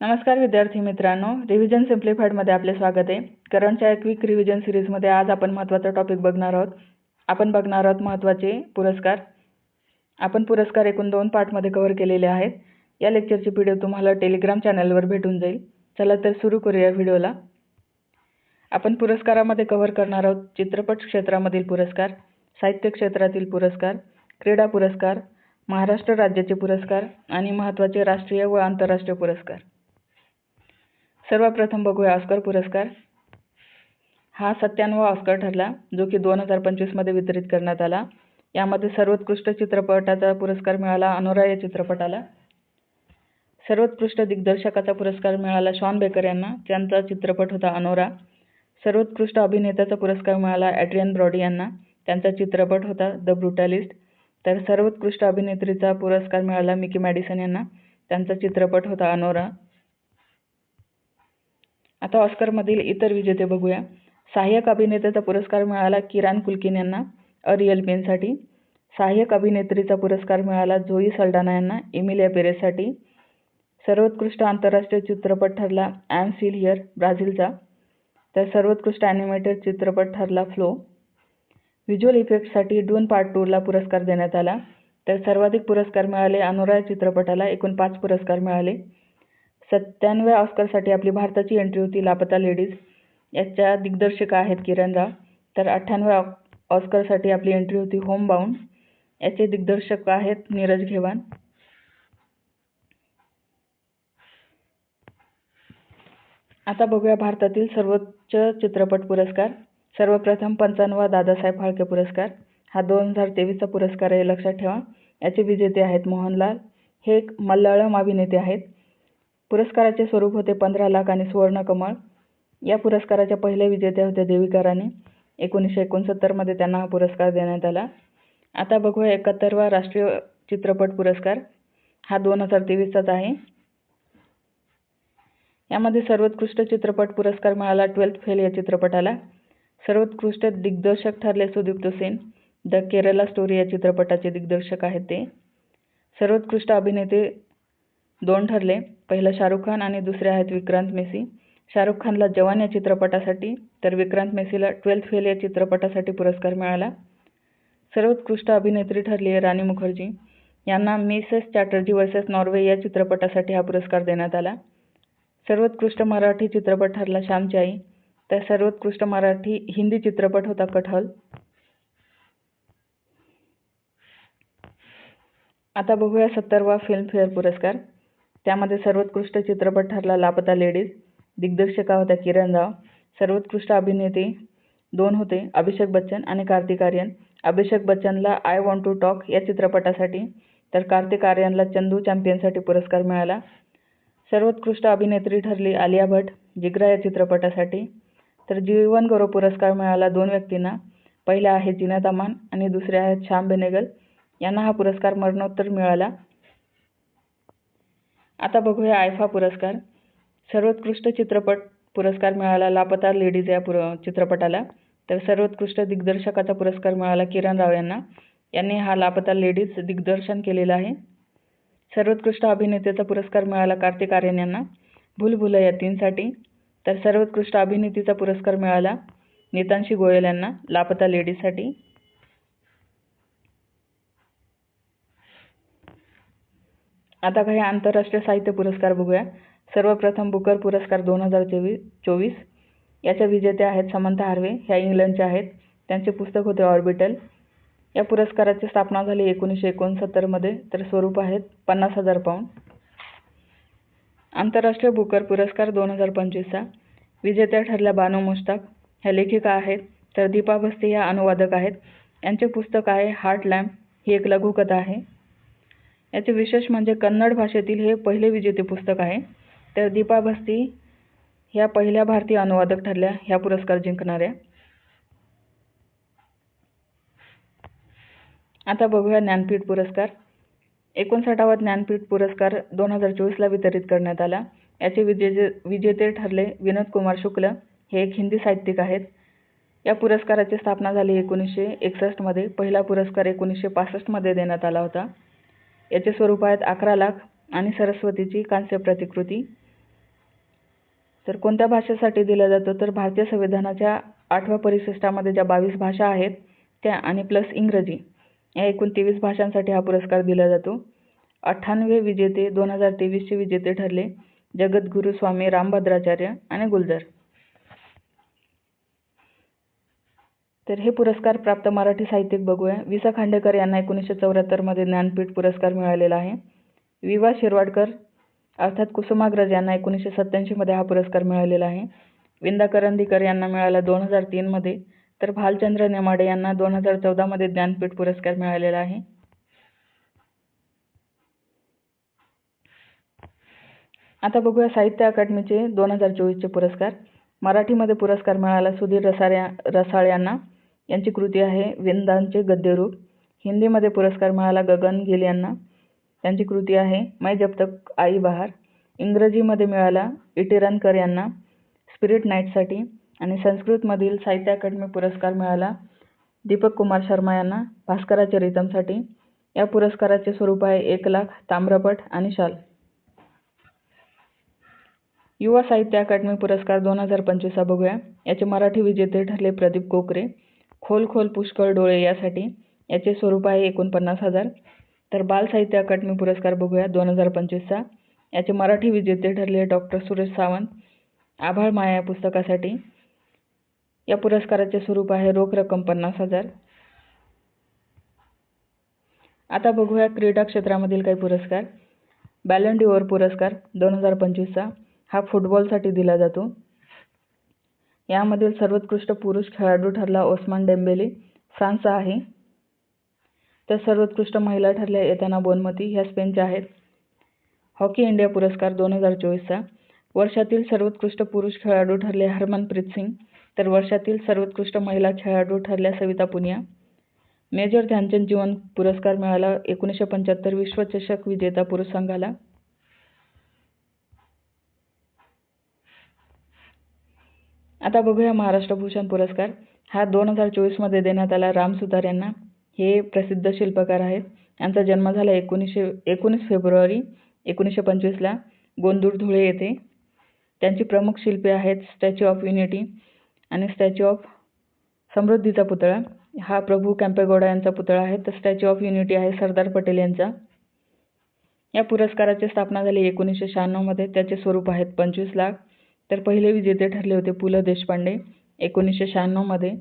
नमस्कार विद्यार्थी मित्रांनो, रिव्हिजन सिम्प्लिफाईडमध्ये आपले स्वागत आहे. करंटच्या क्विक रिव्हिजन सिरीजमध्ये आज आपण महत्त्वाचा टॉपिक बघणार आहोत. आपण बघणार आहोत महत्त्वाचे पुरस्कार. आपण पुरस्कार एकूण 2 पार्टमध्ये कव्हर केलेले आहेत. या लेक्चरची पीडीएफ तुम्हाला टेलिग्राम चॅनलवर भेटून जाईल. चला तर सुरू करूया व्हिडिओला. आपण पुरस्कारामध्ये कव्हर करणार आहोत चित्रपट क्षेत्रामधील पुरस्कार, साहित्य क्षेत्रातील पुरस्कार, क्रीडा पुरस्कार, महाराष्ट्र राज्याचे पुरस्कार आणि महत्त्वाचे राष्ट्रीय व आंतरराष्ट्रीय पुरस्कार. सर्वप्रथम बघूया ऑस्कर पुरस्कार. हा 97वा ऑस्कर ठरला, जो की 2025 मध्ये वितरित करण्यात आला. यामध्ये सर्वोत्कृष्ट चित्रपटाचा पुरस्कार मिळाला अनोरा या चित्रपटाला. सर्वोत्कृष्ट दिग्दर्शकाचा पुरस्कार मिळाला शॉन बेकर यांना, त्यांचा चित्रपट होता अनोरा. सर्वोत्कृष्ट अभिनेत्याचा पुरस्कार मिळाला एड्रियन ब्रॉडी यांना, त्यांचा चित्रपट होता द ब्रुटलिस्ट. तर सर्वोत्कृष्ट अभिनेत्रीचा पुरस्कार मिळाला मिकी मॅडिसन यांना, त्यांचा चित्रपट होता अनोरा. आता ऑस्करमधील इतर विजेते बघूया. सहाय्यक अभिनेत्याचा पुरस्कार मिळाला किरान कुल्किन यांना अ रिअल पेनसाठी. सहाय्यक अभिनेत्रीचा पुरस्कार मिळाला झोई सल्डाना यांना एमिलिया पेरेससाठी. सर्वोत्कृष्ट आंतरराष्ट्रीय चित्रपट ठरला आय एम स्टिल हिअर ब्राझीलचा. तर सर्वोत्कृष्ट ॲनिमेटेड चित्रपट ठरला फ्लो. व्हिज्युअल इफेक्टसाठी डून पार्ट 2 ला पुरस्कार देण्यात आला. तर सर्वाधिक पुरस्कार मिळाले अनोरा चित्रपटाला, एकूण 5 पुरस्कार मिळाले. 97व्या ऑस्करसाठी आपली भारताची एंट्री होती लापता लेडीज. याच्या दिग्दर्शिका आहेत किरण राव. तर 98व्या ऑस्करसाठी आपली एंट्री होती होम बाउंड. याचे दिग्दर्शक आहेत नीरज घेवान. आता बघूया भारतातील सर्वोच्च चित्रपट पुरस्कार. सर्वप्रथम 55वा दादासाहेब फाळके पुरस्कार. हा 2023चा पुरस्कार आहे, लक्षात ठेवा. याचे विजेते आहेत मोहनलाल. हे एक मल्याळम अभिनेते आहेत. पुरस्काराचे स्वरूप होते 15 लाख आणि सुवर्ण कमळ. या पुरस्काराच्या पहिल्या विजेत्या होत्या देविका राणी. 1969 मध्ये त्यांना हा पुरस्कार देण्यात आला. आता बघूया 71वा राष्ट्रीय चित्रपट पुरस्कार. हा 2023चाच आहे. यामध्ये सर्वोत्कृष्ट चित्रपट पुरस्कार मिळाला 12th फेल या चित्रपटाला. सर्वोत्कृष्ट दिग्दर्शक ठरले सुदीप्तो सेन. द केरला स्टोरी या चित्रपटाचे दिग्दर्शक आहेत ते. सर्वोत्कृष्ट अभिनेते 2 ठरले. पहिला शाहरुख खान आणि दुसरे आहेत विक्रांत मेसी. शाहरुख खानला जवान या चित्रपटासाठी, तर विक्रांत मेसीला 12th फेल या चित्रपटासाठी पुरस्कार मिळाला. सर्वोत्कृष्ट अभिनेत्री ठरली आहे राणी मुखर्जी. यांना मिसेस चॅटर्जी वर्सेस नॉर्वे या चित्रपटासाठी हा पुरस्कार देण्यात आला. सर्वोत्कृष्ट मराठी चित्रपट ठरला श्यामची आई. तर सर्वोत्कृष्ट मराठी हिंदी चित्रपट होता कठहल. आता बघूया 70वा फिल्मफेअर पुरस्कार. त्यामध्ये सर्वोत्कृष्ट चित्रपट ठरला लापता लेडीज. दिग्दर्शिका होत्या किरण राव. सर्वोत्कृष्ट अभिनेते 2 होते, अभिषेक बच्चन आणि कार्तिक आर्यन. अभिषेक बच्चनला आय वॉन्ट टू टॉक या चित्रपटासाठी, तर कार्तिक आर्यनला चंदू चॅम्पियनसाठी पुरस्कार मिळाला. सर्वोत्कृष्ट अभिनेत्री ठरली आलिया भट जिगरा या चित्रपटासाठी. तर जीवन गौरव पुरस्कार मिळाला 2 व्यक्तींना. पहिल्या आहेत जिनात अमान आणि दुसरे आहेत श्याम बेनेगल. यांना हा पुरस्कार मरणोत्तर मिळाला. आता बघूया आयफा पुरस्कार. सर्वोत्कृष्ट चित्रपट पुरस्कार मिळाला लापता लेडीज या चित्रपटाला. तर सर्वोत्कृष्ट दिग्दर्शकाचा पुरस्कार मिळाला किरण राव यांना. यांनी हा लापता लेडीज दिग्दर्शन केलेला आहे. सर्वोत्कृष्ट अभिनेत्याचा पुरस्कार मिळाला कार्तिक आर्यन यांना भूल भुलैया 3 साठी. तर सर्वोत्कृष्ट अभिनेत्रीचा पुरस्कार मिळाला नीतांशी गोयल यांना लापता लेडीजसाठी. आता काही आंतरराष्ट्रीय साहित्य पुरस्कार बघूया. सर्वप्रथम बुकर पुरस्कार 2024. याच्या विजेत्या आहेत समंथा हार्वे. ह्या इंग्लंडच्या आहेत. त्यांचे पुस्तक होते ऑर्बिटल. या पुरस्काराची स्थापना झाली 1969 मध्ये. तर स्वरूप आहेत 50,000 पाऊंड. आंतरराष्ट्रीय बुकर पुरस्कार 2025चा विजेत्या ठरल्या बानू मुश्ताक. ह्या लेखिका आहेत. तर दीपा भस्ती ह्या अनुवादक आहेत. यांचे पुस्तक आहे हार्ट लॅम्प. ही एक लघुकथा आहे. याचे विशेष म्हणजे कन्नड भाषेतील हे पहिले विजेते पुस्तक आहे. तर दीपा भस्ती ह्या पहिल्या भारतीय अनुवादक ठरल्या ह्या पुरस्कार जिंकणाऱ्या. आता बघूया ज्ञानपीठ पुरस्कार. 59वा ज्ञानपीठ पुरस्कार 2024 ला वितरित करण्यात आला. याचे विजेते ठरले विनोद कुमार शुक्ल. हे एक हिंदी साहित्यिक आहेत. या पुरस्काराची स्थापना झाली 1961 मध्ये. पहिला पुरस्कार 1965 मध्ये देण्यात आला होता. याचे स्वरूप आहेत 11 लाख आणि सरस्वतीची कांस्य प्रतिकृती. तर कोणत्या भाषेसाठी दिला जातो तर भारतीय संविधानाच्या 8व्या परिशिष्टामध्ये ज्या 22 भाषा आहेत त्या आणि प्लस इंग्रजी या एकूण 23 भाषांसाठी हा पुरस्कार दिला जातो. 98 विजेते 2023चे विजेते ठरले जगद्गुरू स्वामी रामभद्राचार्य आणि गुलजार. तर हे पुरस्कार प्राप्त मराठी साहित्यिक बघूया. वि. स. खांडेकर यांना 1974 मध्ये ज्ञानपीठ पुरस्कार मिळालेला आहे. वि. वा. शिरवाडकर अर्थात कुसुमाग्रज यांना 1987 मध्ये हा पुरस्कार मिळालेला आहे. विंदा करंदीकर यांना मिळाला 2003 मध्ये, तर भालचंद्र नेमाडे यांना 2014 मध्ये ज्ञानपीठ पुरस्कार मिळालेला आहे. आता बघूया साहित्य अकादमीचे 2024चे पुरस्कार. मराठीमध्ये पुरस्कार मिळाला सुधीर रसाळ यांना, यांची कृती आहे विंदांचे गद्यरूप. हिंदीमध्ये पुरस्कार मिळाला गगन गिल यांना, त्यांची कृती आहे मैं जब तक आई बहार. इंग्रजीमध्ये मिळाला इटिरनकर यांना स्पिरिट नाईटसाठी. आणि संस्कृतमधील साहित्य अकादमी पुरस्कार मिळाला दीपक कुमार शर्मा यांना भास्कराचरितमसाठी. या पुरस्काराचे स्वरूप आहे 1 लाख, ताम्रपट आणि शाल. युवा साहित्य अकादमी पुरस्कार 2025 बघूया. याचे मराठी विजेते ठरले प्रदीप कोकरे. खोल खोल पुष्कळ डोळे यासाठी. याचे स्वरूप आहे 49,000. तर बाल साहित्य अकादमी पुरस्कार बघूया 2025चा. याचे मराठी विजेते ठरले डॉक्टर सुरेश सावंत. आभाळ माया या पुस्तकासाठी. या पुरस्काराचे स्वरूप आहे रोख रक्कम 50,000. आता बघूया क्रीडा क्षेत्रामधील काही पुरस्कार. बॅलन डिओर पुरस्कार 2025चा हा फुटबॉलसाठी दिला जातो. यामधील सर्वोत्कृष्ट पुरुष खेळाडू ठरला ओस्मान डेम्बेले, फ्रान्सचा आहे. तर सर्वोत्कृष्ट महिला ठरल्या एताना बोनमती, ह्या स्पेनच्या आहेत. हॉकी इंडिया पुरस्कार 2024चा वर्षातील सर्वोत्कृष्ट पुरुष खेळाडू ठरले हरमनप्रीत सिंग, तर वर्षातील सर्वोत्कृष्ट महिला खेळाडू ठरल्या सविता पुनिया. मेजर ध्यानचंद जीवन पुरस्कार मिळाला 1975 विश्वचषक विजेता पुरुष संघाला. आता बघूया महाराष्ट्र भूषण पुरस्कार. हा 2024 मध्ये देण्यात आला राम सुतार यांना. हे प्रसिद्ध शिल्पकार आहेत. यांचा जन्म झाला 19 फेब्रुवारी 1925 ला गोंदूर धुळे येथे. त्यांची प्रमुख शिल्पे आहेत स्टॅच्यू ऑफ युनिटी आणि स्टॅच्यू ऑफ समृद्धीचा पुतळा. हा प्रभू कॅम्पेगौडा यांचा पुतळा आहे. तर स्टॅच्यू ऑफ युनिटी आहे सरदार पटेल यांचा. या पुरस्काराची स्थापना झाली 1996 मध्ये. त्याचे स्वरूप आहेत 25 लाख. तर पहिले विजेते ठरले होते पु ल देशपांडे 1996 मध्ये.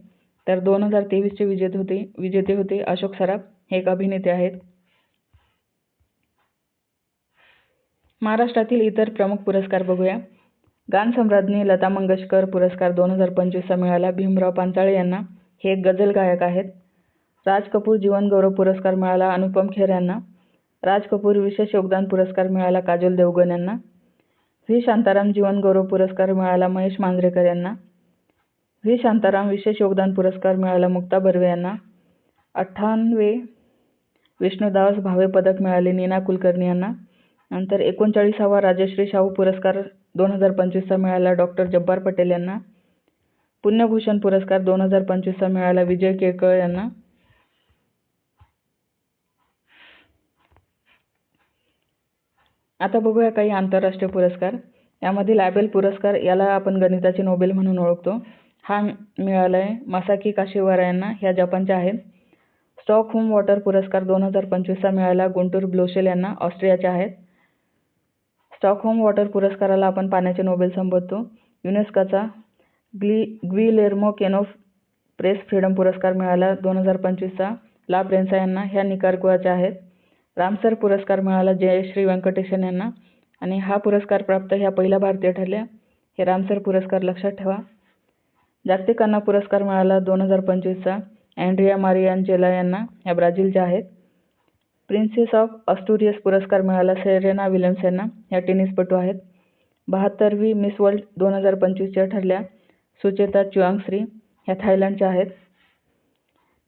तर 2023 चे विजेते होते अशोक सराफ, हे एक अभिनेते आहेत. महाराष्ट्रातील इतर प्रमुख पुरस्कार बघूया. गानसम्राज्ञी लता मंगेशकर पुरस्कार 2025 मिळाला भीमराव पांचाळे यांना. हे एक गझल गायक आहेत. राज कपूर जीवनगौरव पुरस्कार मिळाला अनुपम खेर यांना. राज कपूर विशेष योगदान पुरस्कार मिळाला काजोल देवगन यांना. व्ही शांताराम जीवनगौरव पुरस्कार मिळाला महेश मांजरेकर यांना. व्ही शांताराम विशेष योगदान पुरस्कार मिळाला मुक्ता बर्वे यांना. 98 विष्णुदास भावे पदक मिळाले नीना कुलकर्णी यांना. नंतर 39वा राजश्री शाहू पुरस्कार 2025 मिळाला डॉक्टर जब्बार पटेल यांना. पुण्यभूषण पुरस्कार 2025 मिळाला विजय केळकर यांना. आता बघूया काही आंतरराष्ट्रीय पुरस्कार. यामधील ॲबेल पुरस्कार, याला आपण गणिताचे नोबेल म्हणून ओळखतो, हा मिळाला आहे मासाकी काशिवारा यांना. ह्या जपानच्या आहेत. स्टॉकहोम वॉटर पुरस्कार 2025 मिळाला गुंटूर ब्लोशेल यांना, ऑस्ट्रियाच्या आहेत. स्टॉकहोम वॉटर पुरस्काराला आपण पाण्याचे नोबेल संबोधतो. युनेस्कोचा ग्विलेर्मो केनोफ प्रेस फ्रीडम पुरस्कार मिळाला 2025 ला ब्रेन्सा यांना. ह्या निकाराग्वाच्या आहेत. रामसर पुरस्कार मिळाला जयश्री व्यंकटेशन यांना आणि हा पुरस्कार प्राप्त ह्या पहिल्या भारतीय ठरल्या. हे रामसर पुरस्कार लक्षात ठेवा. जागतिक अन्न पुरस्कार मिळाला 2025 अँड्रिया मारियांजेला यांना. ह्या ब्राझीलच्या आहेत. प्रिन्सेस ऑफ अस्टुरियस पुरस्कार मिळाला सेरेना विल्यम्स यांना. ह्या टेनिसपटू आहेत. 72वी मिस वर्ल्ड 2025 ठरल्या सुचेता चुआंगश्री. ह्या थायलंडच्या आहेत.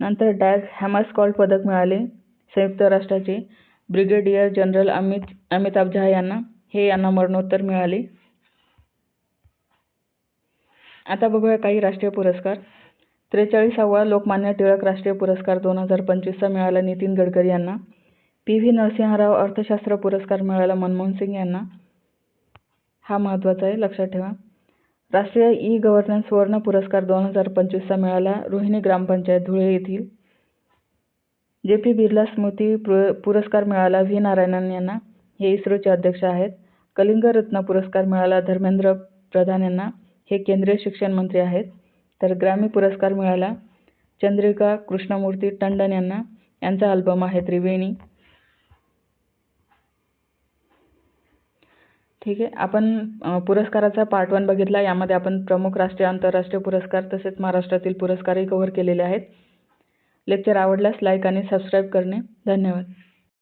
नंतर डॅग हॅमरस्कॉल्ड पदक मिळाले संयुक्त राष्ट्राचे ब्रिगेडियर जनरल अमिताभ झा यांना. हे यांना मरणोत्तर मिळाले. आता बघूया काही राष्ट्रीय पुरस्कार. 43वा लोकमान्य टिळक राष्ट्रीय पुरस्कार 2025 मिळाला नितीन गडकरी यांना. पी.व्ही. नरसिंहराव अर्थशास्त्र पुरस्कार मिळाला मनमोहन सिंग यांना. हा महत्त्वाचा आहे, लक्षात ठेवा. राष्ट्रीय ई गव्हर्नन्स सुवर्ण पुरस्कार 2025चा मिळाला रोहिणी ग्रामपंचायत धुळे येथील. जे.पी. बिर्ला स्मृती पुरस्कार मिळाला व्ही. नारायणन यांना, हे इस्रोचे अध्यक्ष आहेत. कलिंग रत्न पुरस्कार मिळाला धर्मेंद्र प्रधान यांना, हे केंद्रीय शिक्षण मंत्री आहेत. तर ग्रॅमी पुरस्कार मिळाला चंद्रिका कृष्णमूर्ती टंडन यांना, यांचा अल्बम आहे त्रिवेणी. ठीक आहे, आपण पुरस्काराचा पार्ट 1 बघितला. यामध्ये आपण प्रमुख राष्ट्रीय आंतरराष्ट्रीय पुरस्कार तसेच महाराष्ट्रातील पुरस्कारही कव्हर केलेले आहेत. लेक्चर आवडल्यास लाईक आणि सबस्क्राईब करणे. धन्यवाद.